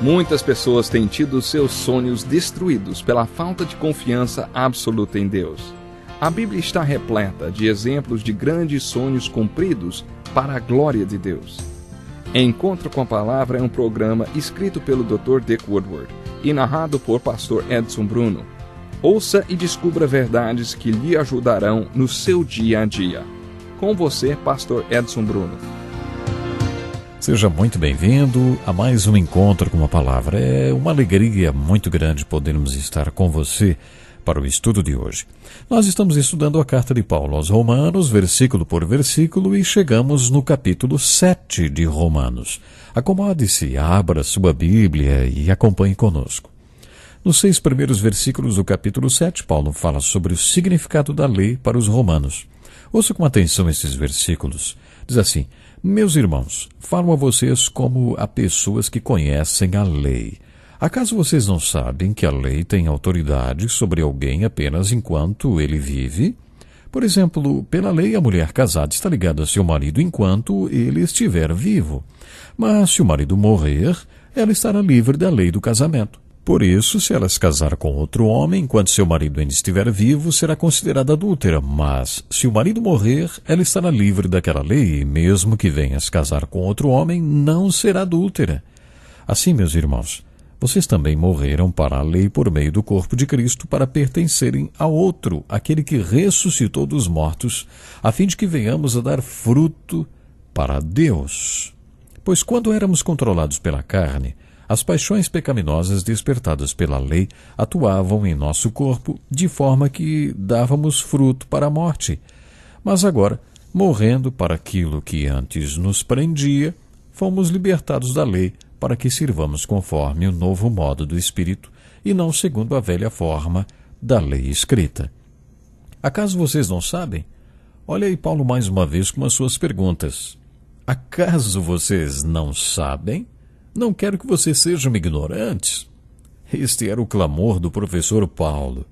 Muitas pessoas têm tido seus sonhos destruídos pela falta de confiança absoluta em Deus. A Bíblia está repleta de exemplos de grandes sonhos cumpridos para a glória de Deus. Encontro com a Palavra é um programa escrito pelo Dr. Dick Woodward e narrado por Pastor Edson Bruno. Ouça e descubra verdades que lhe ajudarão no seu dia a dia. Com você, Pastor Edson Bruno. Seja muito bem-vindo a mais um Encontro com a Palavra. É uma alegria muito grande podermos estar com você para o estudo de hoje. Nós estamos estudando a carta de Paulo aos Romanos, versículo por versículo, e chegamos no capítulo 7 de Romanos. Acomode-se, abra sua Bíblia e acompanhe conosco. Nos 6 primeiros versículos do capítulo 7, Paulo fala sobre o significado da lei para os romanos. Ouça com atenção esses versículos. Diz assim: meus irmãos, falo a vocês como a pessoas que conhecem a lei. Acaso vocês não sabem que a lei tem autoridade sobre alguém apenas enquanto ele vive? Por exemplo, pela lei, a mulher casada está ligada a seu marido enquanto ele estiver vivo. Mas se o marido morrer, ela estará livre da lei do casamento. Por isso, se ela se casar com outro homem enquanto seu marido ainda estiver vivo, será considerada adúltera. Mas, se o marido morrer, ela estará livre daquela lei, e mesmo que venha se casar com outro homem, não será adúltera. Assim, meus irmãos, vocês também morreram para a lei por meio do corpo de Cristo, para pertencerem a outro, aquele que ressuscitou dos mortos, a fim de que venhamos a dar fruto para Deus. Pois quando éramos controlados pela carne, as paixões pecaminosas despertadas pela lei atuavam em nosso corpo de forma que dávamos fruto para a morte. Mas agora, morrendo para aquilo que antes nos prendia, fomos libertados da lei para que sirvamos conforme o novo modo do Espírito e não segundo a velha forma da lei escrita. Acaso vocês não sabem? Olha aí Paulo mais uma vez com as suas perguntas. Acaso vocês não sabem? Não quero que vocês sejam ignorantes. Este era o clamor do professor Paulo.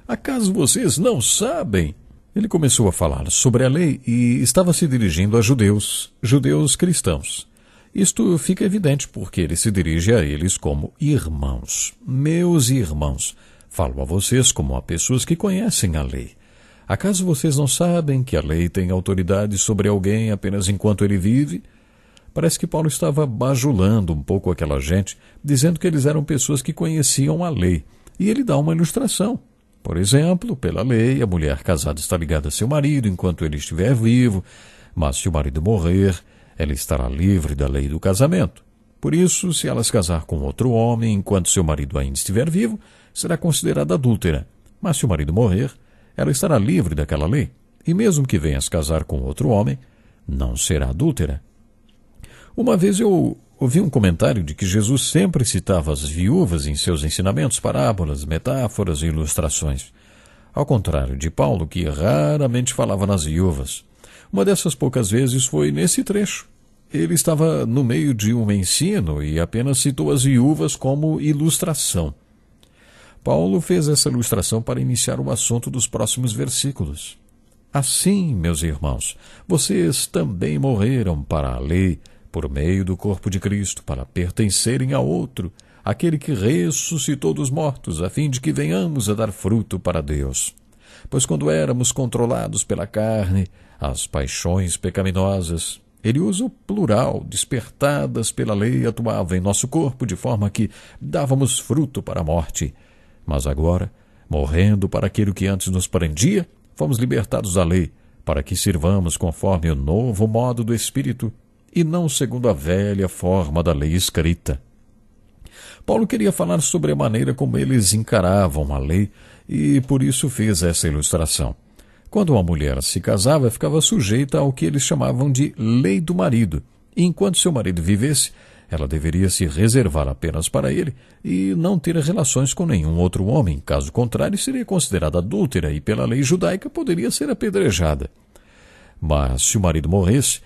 Acaso vocês não sabem? Ele começou a falar sobre a lei e estava se dirigindo a judeus cristãos. Isto fica evidente porque ele se dirige a eles como irmãos. Meus irmãos, falo a vocês como a pessoas que conhecem a lei. Acaso vocês não sabem que a lei tem autoridade sobre alguém apenas enquanto ele vive? Parece que Paulo estava bajulando um pouco aquela gente, dizendo que eles eram pessoas que conheciam a lei. E ele dá uma ilustração. Por exemplo, pela lei, a mulher casada está ligada a seu marido enquanto ele estiver vivo, mas se o marido morrer, ela estará livre da lei do casamento. Por isso, se ela se casar com outro homem enquanto seu marido ainda estiver vivo, será considerada adúltera. Mas se o marido morrer, ela estará livre daquela lei. E mesmo que venha se casar com outro homem, não será adúltera. Uma vez eu ouvi um comentário de que Jesus sempre citava as viúvas em seus ensinamentos, parábolas, metáforas e ilustrações. Ao contrário de Paulo, que raramente falava nas viúvas. Uma dessas poucas vezes foi nesse trecho. Ele estava no meio de um ensino e apenas citou as viúvas como ilustração. Paulo fez essa ilustração para iniciar o assunto dos próximos versículos. Assim, meus irmãos, vocês também morreram para a lei, por meio do corpo de Cristo, para pertencerem a outro, aquele que ressuscitou dos mortos, a fim de que venhamos a dar fruto para Deus. Pois quando éramos controlados pela carne, as paixões pecaminosas, ele usa o plural, despertadas pela lei, atuavam em nosso corpo de forma que dávamos fruto para a morte. Mas agora, morrendo para aquilo que antes nos prendia, fomos libertados da lei, para que sirvamos conforme o novo modo do Espírito, e não segundo a velha forma da lei escrita. Paulo queria falar sobre a maneira como eles encaravam a lei e por isso fez essa ilustração. Quando uma mulher se casava, ficava sujeita ao que eles chamavam de lei do marido, e enquanto seu marido vivesse, ela deveria se reservar apenas para ele e não ter relações com nenhum outro homem. Caso contrário, seria considerada adúltera e pela lei judaica poderia ser apedrejada. Mas se o marido morresse,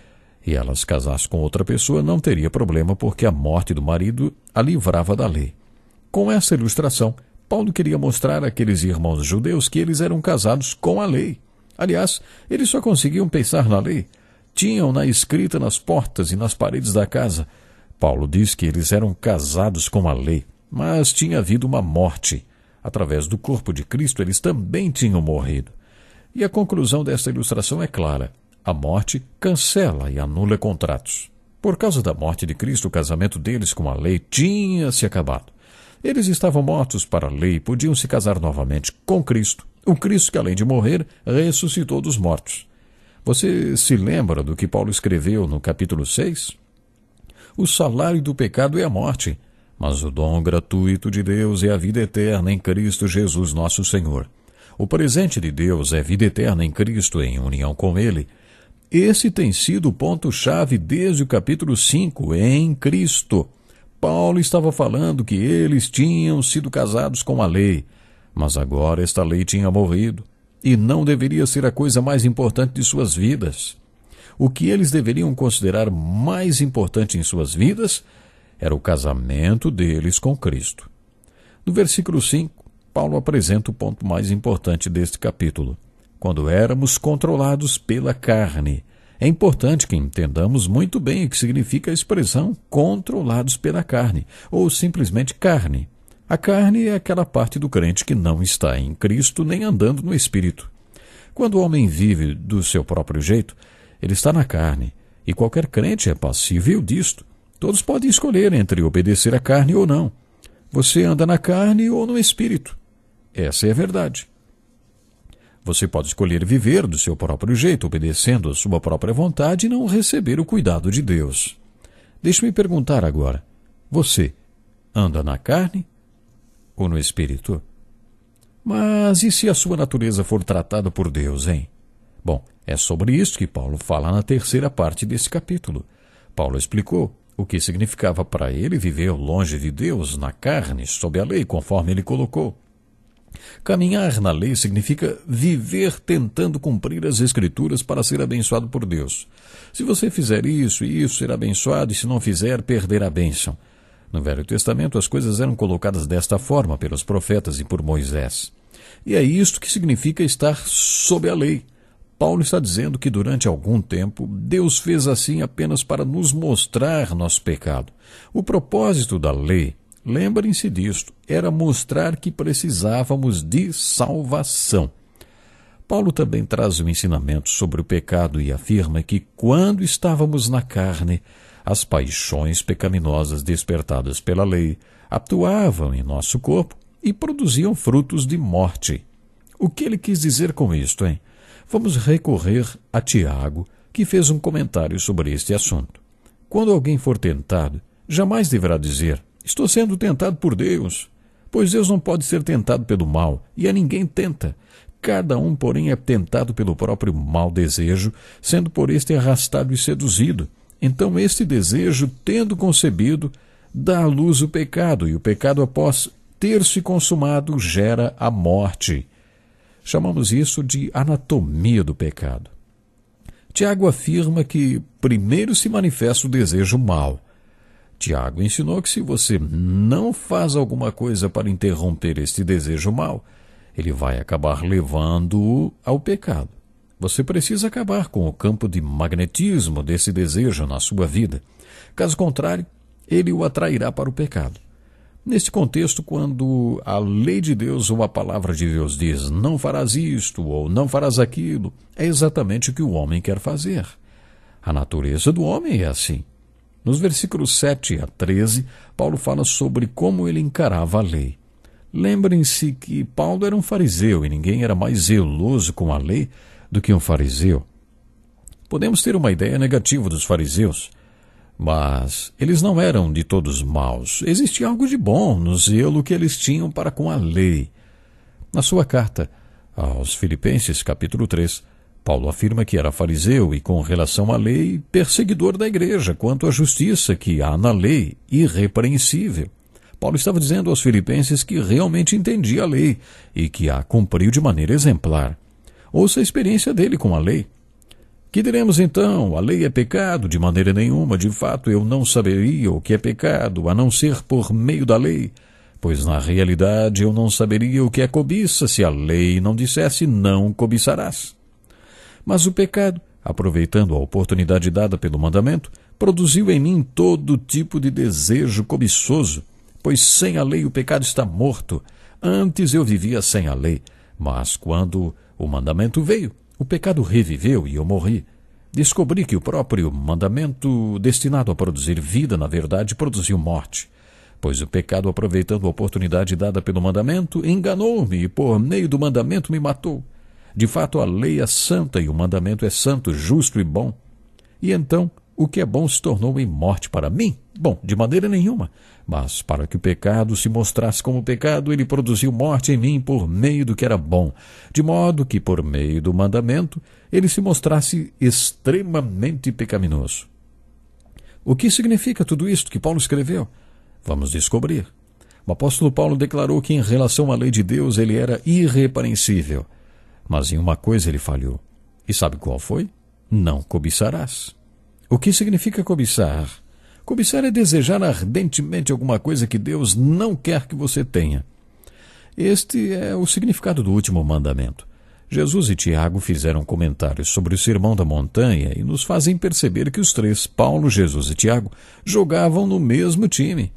e ela se casasse com outra pessoa, não teria problema porque a morte do marido a livrava da lei. Com essa ilustração, Paulo queria mostrar àqueles irmãos judeus que eles eram casados com a lei. Aliás, eles só conseguiam pensar na lei. Tinham-na escrita nas portas e nas paredes da casa. Paulo diz que eles eram casados com a lei, mas tinha havido uma morte. Através do corpo de Cristo, eles também tinham morrido. E a conclusão desta ilustração é clara. A morte cancela e anula contratos. Por causa da morte de Cristo, o casamento deles com a lei tinha se acabado. Eles estavam mortos para a lei e podiam se casar novamente com Cristo. O Cristo que, além de morrer, ressuscitou dos mortos. Você se lembra do que Paulo escreveu no capítulo 6? O salário do pecado é a morte, mas o dom gratuito de Deus é a vida eterna em Cristo Jesus nosso Senhor. O presente de Deus é vida eterna em Cristo, em união com Ele. Esse tem sido o ponto-chave desde o capítulo 5, em Cristo. Paulo estava falando que eles tinham sido casados com a lei, mas agora esta lei tinha morrido e não deveria ser a coisa mais importante de suas vidas. O que eles deveriam considerar mais importante em suas vidas era o casamento deles com Cristo. No versículo 5, Paulo apresenta o ponto mais importante deste capítulo. Quando éramos controlados pela carne. É importante que entendamos muito bem o que significa a expressão controlados pela carne, ou simplesmente carne. A carne é aquela parte do crente que não está em Cristo nem andando no Espírito. Quando o homem vive do seu próprio jeito, ele está na carne, e qualquer crente é passível disto. Todos podem escolher entre obedecer à carne ou não. Você anda na carne ou no Espírito. Essa é a verdade. Você pode escolher viver do seu próprio jeito, obedecendo a sua própria vontade e não receber o cuidado de Deus. Deixe-me perguntar agora, você anda na carne ou no Espírito? Mas e se a sua natureza for tratada por Deus, hein? Bom, é sobre isso que Paulo fala na terceira parte desse capítulo. Paulo explicou o que significava para ele viver longe de Deus, na carne, sob a lei, conforme ele colocou. Caminhar na lei significa viver tentando cumprir as Escrituras para ser abençoado por Deus. Se você fizer isso e isso, será abençoado, e se não fizer, perderá a bênção. No Velho Testamento, as coisas eram colocadas desta forma pelos profetas e por Moisés. E é isto que significa estar sob a lei. Paulo está dizendo que durante algum tempo, Deus fez assim apenas para nos mostrar nosso pecado. O propósito da lei, lembrem-se disto, era mostrar que precisávamos de salvação. Paulo também traz um ensinamento sobre o pecado e afirma que quando estávamos na carne, as paixões pecaminosas despertadas pela lei atuavam em nosso corpo e produziam frutos de morte. O que ele quis dizer com isto, hein? Vamos recorrer a Tiago, que fez um comentário sobre este assunto. Quando alguém for tentado, jamais deverá dizer: estou sendo tentado por Deus, pois Deus não pode ser tentado pelo mal, e a ninguém tenta. Cada um, porém, é tentado pelo próprio mau desejo, sendo por este arrastado e seduzido. Então este desejo, tendo concebido, dá à luz o pecado, e o pecado, após ter se consumado, gera a morte. Chamamos isso de anatomia do pecado. Tiago afirma que primeiro se manifesta o desejo mau. Tiago ensinou que se você não faz alguma coisa para interromper este desejo mau, ele vai acabar levando-o ao pecado. Você precisa acabar com o campo de magnetismo desse desejo na sua vida. Caso contrário, ele o atrairá para o pecado. Neste contexto, quando a lei de Deus ou a palavra de Deus diz não farás isto ou não farás aquilo, é exatamente o que o homem quer fazer. A natureza do homem é assim. Nos versículos 7 a 13, Paulo fala sobre como ele encarava a lei. Lembrem-se que Paulo era um fariseu e ninguém era mais zeloso com a lei do que um fariseu. Podemos ter uma ideia negativa dos fariseus, mas eles não eram de todos maus. Existia algo de bom no zelo que eles tinham para com a lei. Na sua carta aos Filipenses, capítulo 3, Paulo afirma que era fariseu e, com relação à lei, perseguidor da igreja quanto à justiça que há na lei, irrepreensível. Paulo estava dizendo aos filipenses que realmente entendia a lei e que a cumpriu de maneira exemplar. Ouça a experiência dele com a lei. Que diremos então? A lei é pecado? De maneira nenhuma. De fato, eu não saberia o que é pecado, a não ser por meio da lei. Pois na realidade eu não saberia o que é cobiça se a lei não dissesse não cobiçarás. Mas o pecado, aproveitando a oportunidade dada pelo mandamento, produziu em mim todo tipo de desejo cobiçoso, pois sem a lei o pecado está morto. Antes eu vivia sem a lei, mas quando o mandamento veio, o pecado reviveu e eu morri. Descobri que o próprio mandamento, destinado a produzir vida, na verdade, produziu morte. Pois o pecado, aproveitando a oportunidade dada pelo mandamento, enganou-me e por meio do mandamento me matou. De fato, a lei é santa e o mandamento é santo, justo e bom. E então, o que é bom se tornou em morte para mim? Bom, de maneira nenhuma. Mas para que o pecado se mostrasse como pecado, ele produziu morte em mim por meio do que era bom, de modo que, por meio do mandamento, ele se mostrasse extremamente pecaminoso. O que significa tudo isto que Paulo escreveu? Vamos descobrir. O apóstolo Paulo declarou que em relação à lei de Deus ele era irrepreensível. Mas em uma coisa ele falhou. E sabe qual foi? Não cobiçarás. O que significa cobiçar? Cobiçar é desejar ardentemente alguma coisa que Deus não quer que você tenha. Este é o significado do último mandamento. Jesus e Tiago fizeram comentários sobre o Sermão da Montanha e nos fazem perceber que os três, Paulo, Jesus e Tiago, jogavam no mesmo time.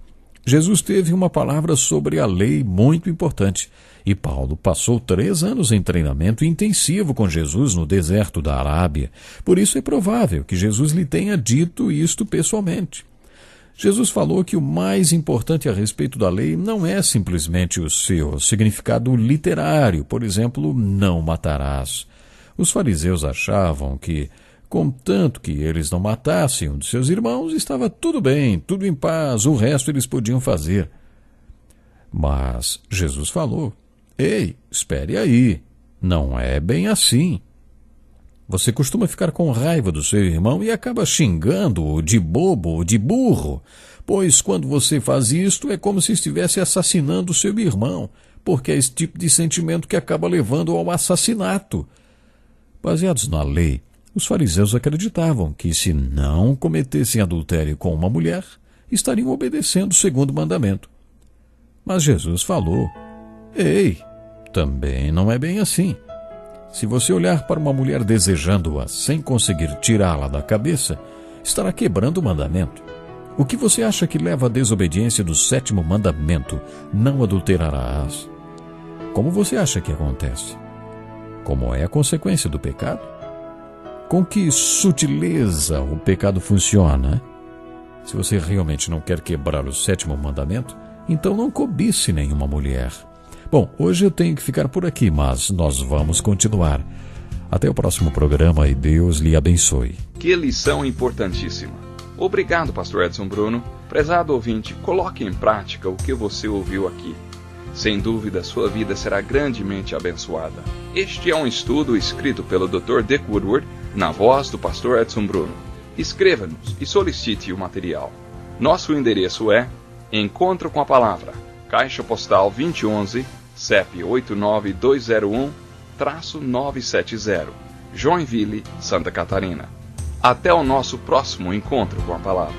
Jesus teve uma palavra sobre a lei muito importante e Paulo passou 3 anos em treinamento intensivo com Jesus no deserto da Arábia. Por isso é provável que Jesus lhe tenha dito isto pessoalmente. Jesus falou que o mais importante a respeito da lei não é simplesmente o seu significado literário, por exemplo, não matarás. Os fariseus achavam que, contanto que eles não matassem um de seus irmãos, estava tudo bem, tudo em paz, o resto eles podiam fazer. Mas Jesus falou: ei, espere aí, não é bem assim. Você costuma ficar com raiva do seu irmão e acaba xingando-o de bobo ou de burro, pois quando você faz isto é como se estivesse assassinando o seu irmão, porque é esse tipo de sentimento que acaba levando ao assassinato. Baseados na lei, os fariseus acreditavam que se não cometessem adultério com uma mulher, estariam obedecendo o segundo mandamento. Mas Jesus falou: ei, também não é bem assim. Se você olhar para uma mulher desejando-a sem conseguir tirá-la da cabeça, estará quebrando o mandamento. O que você acha que leva à desobediência do 7º mandamento, não adulterarás? Como você acha que acontece? Como é a consequência do pecado? Com que sutileza o pecado funciona? Se você realmente não quer quebrar o 7º mandamento, então não cobice nenhuma mulher. Bom, hoje eu tenho que ficar por aqui, mas nós vamos continuar. Até o próximo programa e Deus lhe abençoe. Que lição importantíssima. Obrigado, pastor Edson Bruno. Prezado ouvinte, coloque em prática o que você ouviu aqui. Sem dúvida, sua vida será grandemente abençoada. Este é um estudo escrito pelo Dr. Dick Woodward, na voz do pastor Edson Bruno. Escreva-nos e solicite o material. Nosso endereço é Encontro com a Palavra, Caixa Postal 2011, CEP 89201-970, Joinville, Santa Catarina. Até o nosso próximo encontro com a Palavra.